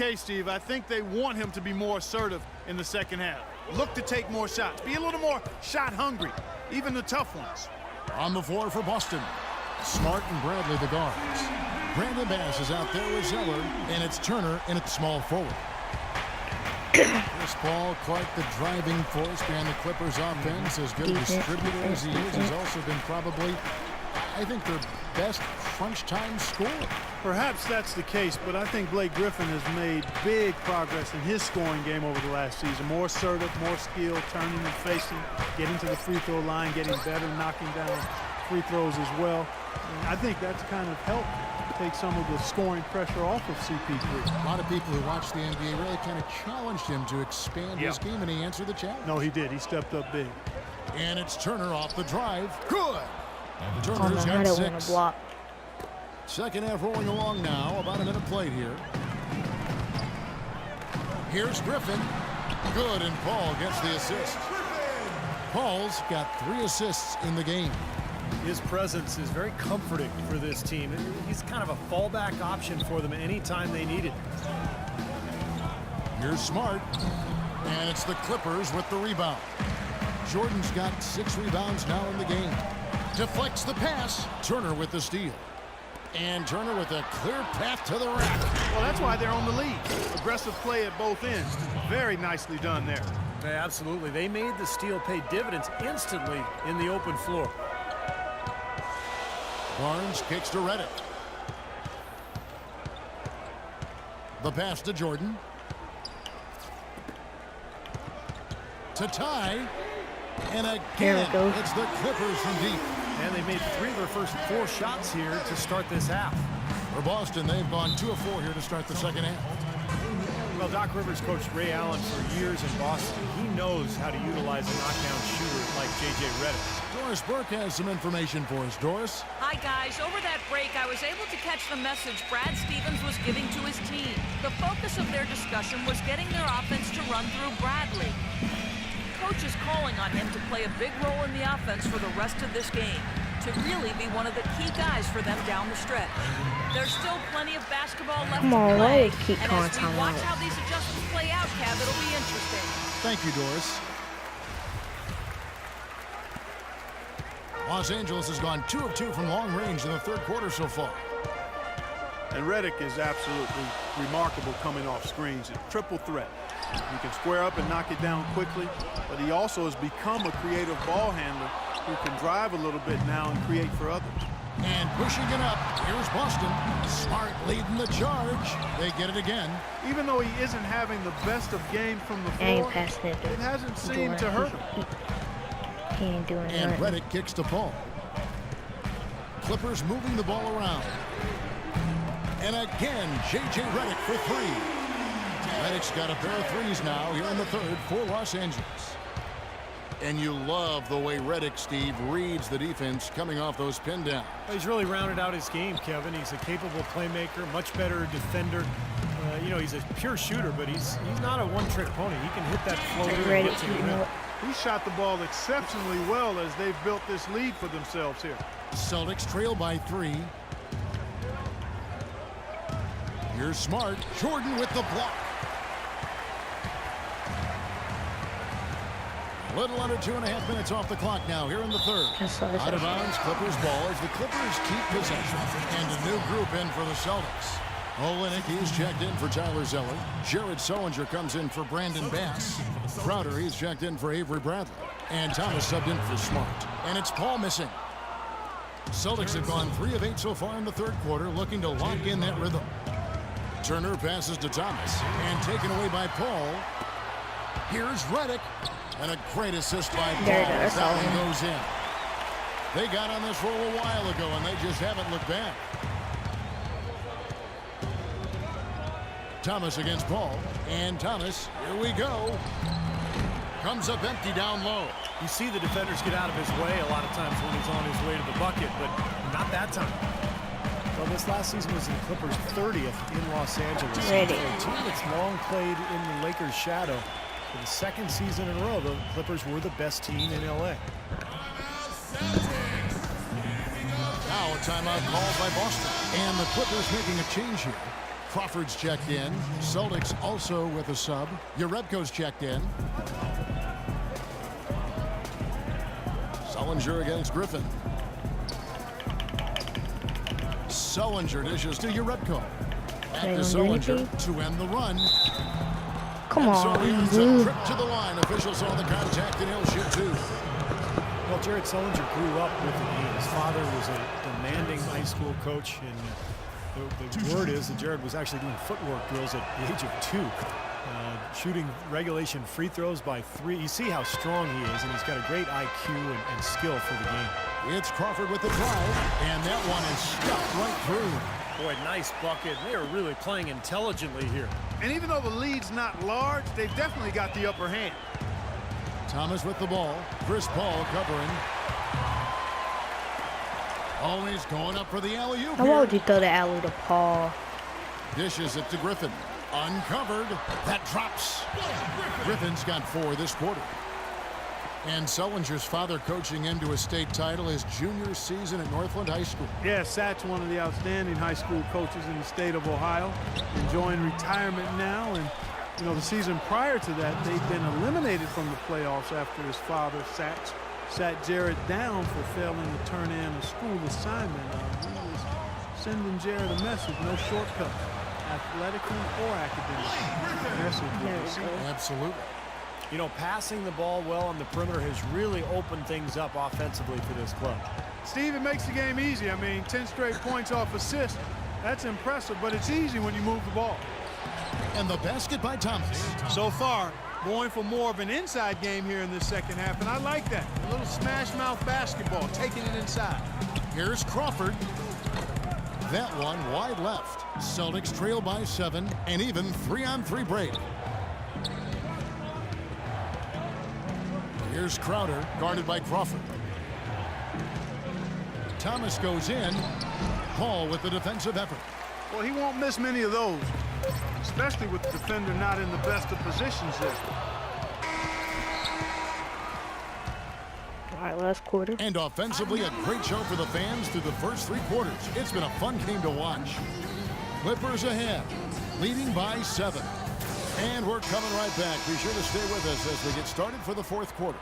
case, Steve. I think they want him to be more assertive in the second half. Look to take more shots. Be a little more shot hungry, even the tough ones. On the floor for Boston, Smart and Bradley the guards. Brandon Bass is out there with Zeller, and it's Turner in at small forward. Chris Paul, Clark, the driving force behind the Clippers offense, as good a distributor as he is, has also been probably, I think, their best crunch time scorer. Perhaps that's the case, but I think Blake Griffin has made big progress in his scoring game over the last season. More assertive, more skilled, turning and facing, getting to the free throw line, getting better, knocking down free throws as well. And I think that's kind of helped take some of the scoring pressure off of CP3. A lot of people who watch the NBA really kind of challenged him to expand his game, and he answered the challenge. No, he did. He stepped up big. And it's Turner off the drive. Good. Turner's got 6. Block. Second half rolling along now. About a minute played here. Here's Griffin. Good, and Paul gets the assist. Paul's got 3 assists in the game. His presence is very comforting for this team. He's kind of a fallback option for them anytime they need it. Here's Smart. And it's the Clippers with the rebound. Jordan's got 6 rebounds now in the game. Deflects the pass. Turner with the steal. And Turner with a clear path to the rack. Well, that's why they're on the lead. Aggressive play at both ends. Very nicely done there. Yeah, absolutely. They made the steal pay dividends instantly in the open floor. Barnes kicks to Redick. The pass to Jordan. To Ty. And again, it's the Clippers from deep. And they made 3 of their first 4 shots here to start this half. For Boston, they've gone 2 of 4 here to start the second half. Well, Doc Rivers coached Ray Allen for years in Boston. He knows how to utilize a knockdown shooter like J.J. Redick. Doris Burke has some information for us. Doris? Hi, guys. Over that break, I was able to catch the message Brad Stevens was giving to his team. The focus of their discussion was getting their offense to run through Bradley. Coach is calling on him to play a big role in the offense for the rest of this game, to really be one of the key guys for them down the stretch. There's still plenty of basketball left to play, and as we watch how these adjustments play out, Kev, it'll be interesting. Thank you, Doris. Los Angeles has gone 2 of 2 from long range in the third quarter so far. And Redick is absolutely remarkable coming off screens. A triple threat. He can square up and knock it down quickly, but he also has become a creative ball handler who can drive a little bit now and create for others. And pushing it up, here's Boston. Smart leading the charge. They get it again. Even though he isn't having the best of games from the floor, it hasn't seemed to hurt him. He ain't doing nothing. And Redick kicks to Paul. Clippers moving the ball around. And again, J.J. Redick for 3. Redick's got a pair of 3s now here in the third for Los Angeles. And you love the way Redick, Steve, reads the defense coming off those pin downs. He's really rounded out his game, Kevin. He's a capable playmaker, much better defender. You know, he's a pure shooter, but he's not a one-trick pony. He can hit that floater. He shot the ball exceptionally well as they've built this lead for themselves here. Celtics trail by 3. Here's Smart. Jordan with the block. A little under 2.5 minutes off the clock now here in the third. Out of bounds, Clippers ball as the Clippers keep possession. And a new group in for the Celtics. Olynyk, he's checked in for Tyler Zeller. Jared Sullinger comes in for Brandon Bass. Crowder, he's checked in for Avery Bradley. And Thomas subbed in for Smart. And it's Paul missing. Celtics have gone 3 of 8 so far in the third quarter, looking to lock in that rhythm. Turner passes to Thomas. And taken away by Paul. Here's Redick. And a great assist by Paul. That one goes in. They got on this roll a while ago, and they just haven't looked back. Thomas against Paul. And Thomas, here we go. Comes up empty down low. You see the defenders get out of his way a lot of times when he's on his way to the bucket, but not that time. Well, this last season was the Clippers' 30th in Los Angeles. A team that's long played in the Lakers' shadow. For the second season in a row, the Clippers were the best team in L.A. Now a timeout called by Boston. And the Clippers making a change here. Crawford's checked in. Celtics also with a sub. Jerebko's checked in. Sullinger against Griffin. Sullinger dishes to Jerebko. Back to Sullinger to end the run. Come and on, so he ends a trip to the line. Officials saw the contact and he'll shoot two. Well, Jared Sullinger grew up with the game. His father was a demanding high school coach, and the word is that Jared was actually doing footwork drills at the age of 2. Shooting regulation free throws by 3. You see how strong he is, and he's got a great IQ and skill for the game. It's Crawford with the drive, and that one is stuffed right through. Boy, nice bucket. They are really playing intelligently here. And even though the lead's not large, they've definitely got the upper hand. Thomas with the ball. Chris Paul covering. Always going up for the alley-oop. How would you throw the alley to Paul? Dishes it to Griffin. Uncovered. That drops. Griffin's got 4 this quarter. And Sullinger's father coaching into a state title his junior season at Northland High School. Yeah, Sat's one of the outstanding high school coaches in the state of Ohio. Enjoying retirement now. And, you know, the season prior to that, they'd been eliminated from the playoffs after his father, sat Jared down for failing to turn in a school assignment. He was sending Jared a message, no shortcut, athletically or academically. Absolutely. You know, passing the ball well on the perimeter has really opened things up offensively for this club. Steve, it makes the game easy. I mean, 10 straight points off assist. That's impressive, but it's easy when you move the ball. And the basket by Thomas. So far, going for more of an inside game here in this second half, and I like that. A little smash mouth basketball, taking it inside. Here's Crawford. That one wide left. Celtics trail by 7, and even 3-on-3 break. Here's Crowder, guarded by Crawford. Thomas goes in. Paul with the defensive effort. Well, he won't miss many of those, especially with the defender not in the best of positions there. All right, last quarter. And offensively, a great show for the fans through the first 3 quarters. It's been a fun game to watch. Clippers ahead, leading by 7. And we're coming right back. Be sure to stay with us as we get started for the 4th quarter.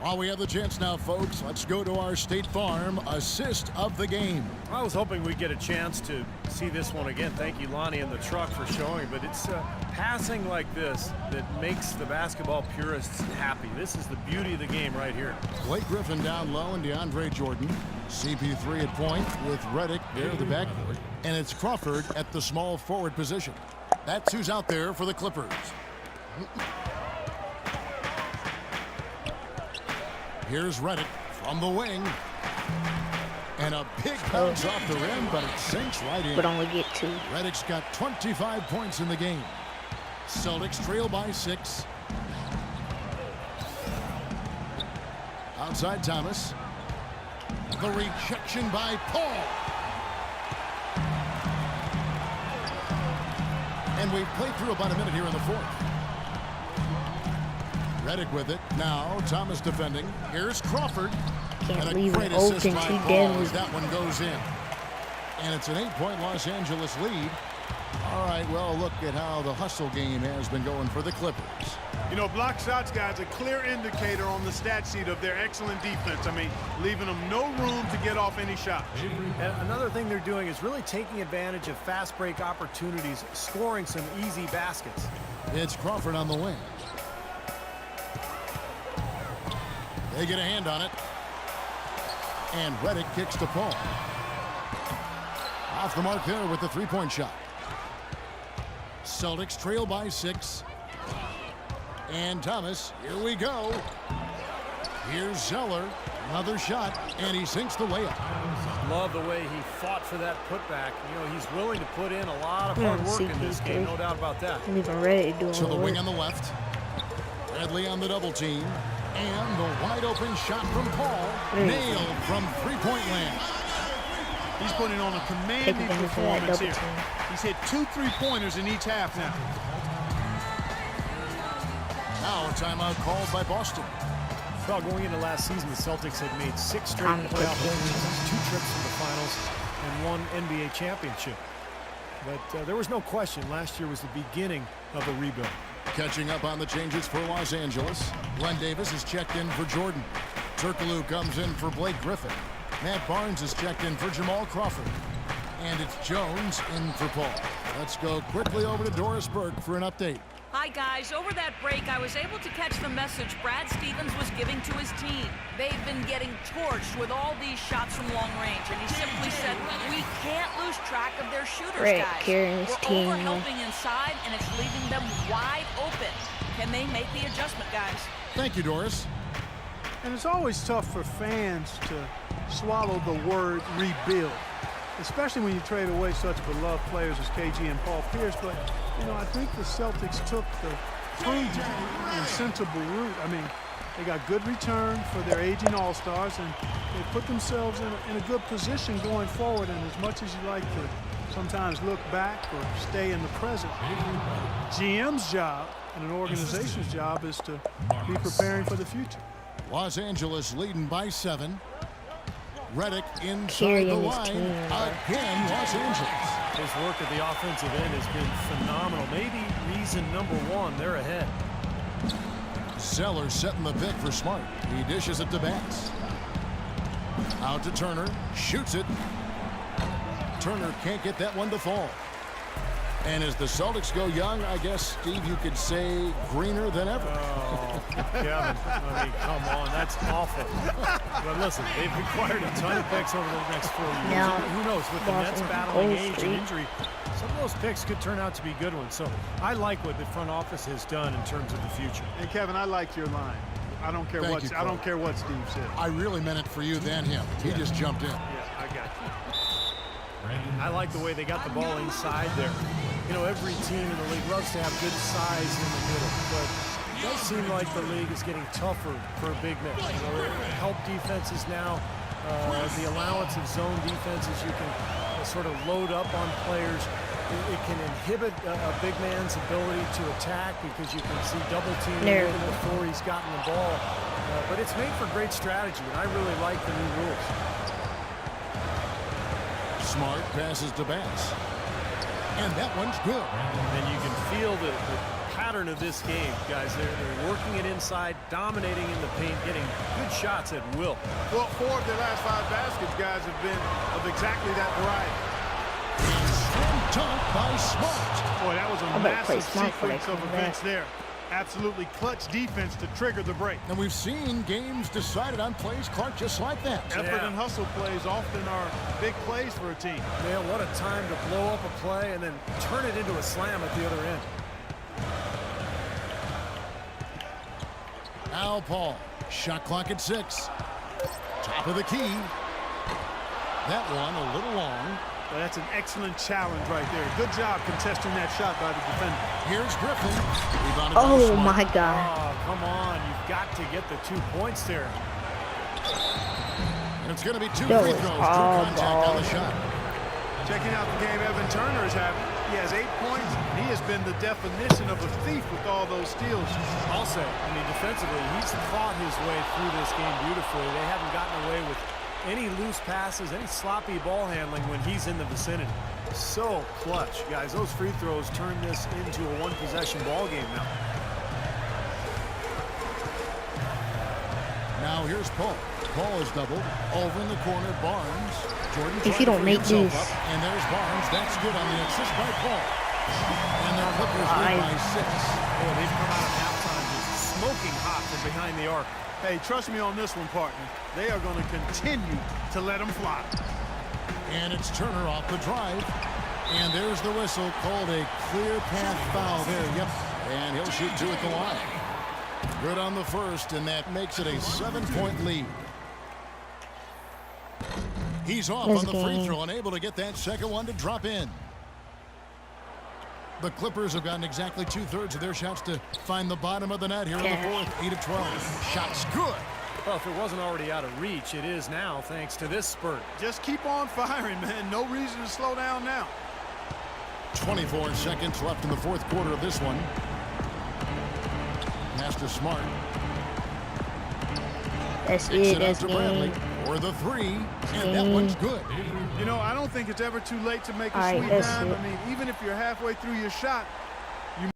While we have the chance now, folks, let's go to our State Farm assist of the game. I was hoping we'd get a chance to see this one again. Thank you, Lonnie and the truck, for showing. But it's passing like this that makes the basketball purists happy. This is the beauty of the game right here. Blake Griffin down low and DeAndre Jordan. CP3 at point with Redick there at the backcourt. And it's Crawford at the small forward position. That's who's out there for the Clippers. Here's Redick from the wing. And a big bounce off the rim, but it sinks right in. But only get 2. Redick's got 25 points in the game. Celtics trail by 6. Outside Thomas. The rejection by Paul. And we've played through about a minute here in the 4th. Redick with it. Now Thomas defending. Here's Crawford. Can't and leave a great him assist open. by He Paul deadly. as that one goes in. And it's an 8-point Los Angeles lead. All right, well, look at how the hustle game has been going for the Clippers. You know, block shots, guys, a clear indicator on the stat sheet of their excellent defense. I mean, leaving them no room to get off any shot. And another thing they're doing is really taking advantage of fast break opportunities, scoring some easy baskets. It's Crawford on the wing. They get a hand on it. And Redick kicks to Paul. Off the mark there with the 3-point shot. Celtics trail by 6. And Thomas, here we go. Here's Zeller, another shot, and he sinks the layup. Love the way he fought for that putback. You know, he's willing to put in a lot of hard work in this game, no doubt about that. I'm even ready to do it. To the wing on the left. Bradley on the double team. And the wide open shot from Paul. Nailed from 3-point land. He's putting on a commanding performance here. He's hit 2 3-pointers in each half now. Now a timeout called by Boston. Well, going into last season, the Celtics had made 6 straight playoff appearances, 2 trips to the finals, and 1 NBA championship. But there was no question last year was the beginning of a rebuild. Catching up on the changes for Los Angeles. Glenn Davis is checked in for Jordan. Turkoglu comes in for Blake Griffin. Matt Barnes is checked in for Jamal Crawford. And it's Jones in for Paul. Let's go quickly over to Doris Burke for an update. Hi, guys. Over that break, I was able to catch the message Brad Stevens was giving to his team. They've been getting torched with all these shots from long range, and he simply said, we can't lose track of their shooters, guys. Kieran's We're team. overhelping inside, and it's leaving them wide open. Can they make the adjustment, guys? Thank you, Doris. And it's always tough for fans to swallow the word rebuild, especially when you trade away such beloved players as KG and Paul Pierce. But, you know, I think the Celtics took the prudent and sensible route. I mean, they got good return for their aging All-Stars, and they put themselves in a good position going forward. And as much as you like to sometimes look back or stay in the present, GM's job and an organization's job is to be preparing for the future. Los Angeles leading by 7. Redick inside the line. Again, Los Angeles. His work at the offensive end has been phenomenal. Maybe reason number one, they're ahead. Zeller setting the pick for Smart. He dishes it to Bass. Out to Turner. Shoots it. Turner can't get that one to fall. And as the Celtics go young, I guess, Steve, you could say greener than ever. Oh, Kevin, I mean, come on, that's awful. But listen, they've acquired a ton of picks over the next 4 years. Now, Who knows, with the Nets battling age and injury, some of those picks could turn out to be good ones. So I like what the front office has done in terms of the future. And Kevin, I liked your line. I don't care what Steve said. I really meant it for you than him. He just jumped in. Yeah, I got you. I like the way they got the ball inside there. You know, every team in the league loves to have good size in the middle, but it does seem like the league is getting tougher for big men. You know, help defenses now, the allowance of zone defenses, you can sort of load up on players. It can inhibit a big man's ability to attack because you can see double teaming even before he's gotten the ball. But it's made for great strategy, and I really like the new rules. Smart passes to Bass. And that one's good. And you can feel the pattern of this game, guys. They're working it inside, dominating in the paint, getting good shots at will. Well, 4 of their last 5 baskets, guys, have been of exactly that variety. Strong dunk by Smart. Boy, that was a play massive Smart for sequence of events there. Absolutely clutch defense to trigger the break. And we've seen games decided on plays, Clark, just like that. Effort and hustle plays often are big plays for a team. Man, what a time to blow up a play and then turn it into a slam at the other end. Al Paul, shot clock at 6. Top of the key. That one a little long. Well, that's an excellent challenge right there. Good job contesting that shot by the defender. Here's Griffin. Oh my God. Oh, come on. You've got to get the 2 points there. And it's going to be 2 free throws. True contact on the shot. Checking out the game Evan Turner's having. He has 8 points. And he has been the definition of a thief with all those steals. I'll say, I mean, defensively, he's fought his way through this game beautifully. They haven't gotten away with any loose passes, any sloppy ball handling when he's in the vicinity. So clutch, guys. Those free throws turn this into a one-possession ball game now. Now here's Paul. Paul is doubled. Over in the corner, Barnes. Jordan if you don't make these. And there's Barnes. That's good on the assist by Paul. And the Clippers win by 6. Oh, they've come out of halftime just smoking hot from behind the arc. Hey, trust me on this one, partner. They are going to continue to let them fly. And it's Turner off the drive. And there's the whistle, called a clear path foul there. Yep. And he'll shoot 2 at the line. Good on the first, and that makes it a 7-point lead. He's off on the free throw and able to get that second one to drop in. The Clippers have gotten exactly 2/3 of their shots to find the bottom of the net here in the fourth. 8 of 12. Shots good. Well, if it wasn't already out of reach, it is now thanks to this spurt. Just keep on firing, man. No reason to slow down now. 24 seconds left in the fourth quarter of this one. Master Smart. That's it. That's game. for the three, and that one's good. You know, I don't think it's ever too late to make a All right, sweet let's dime. see. I mean, even if you're halfway through your shot,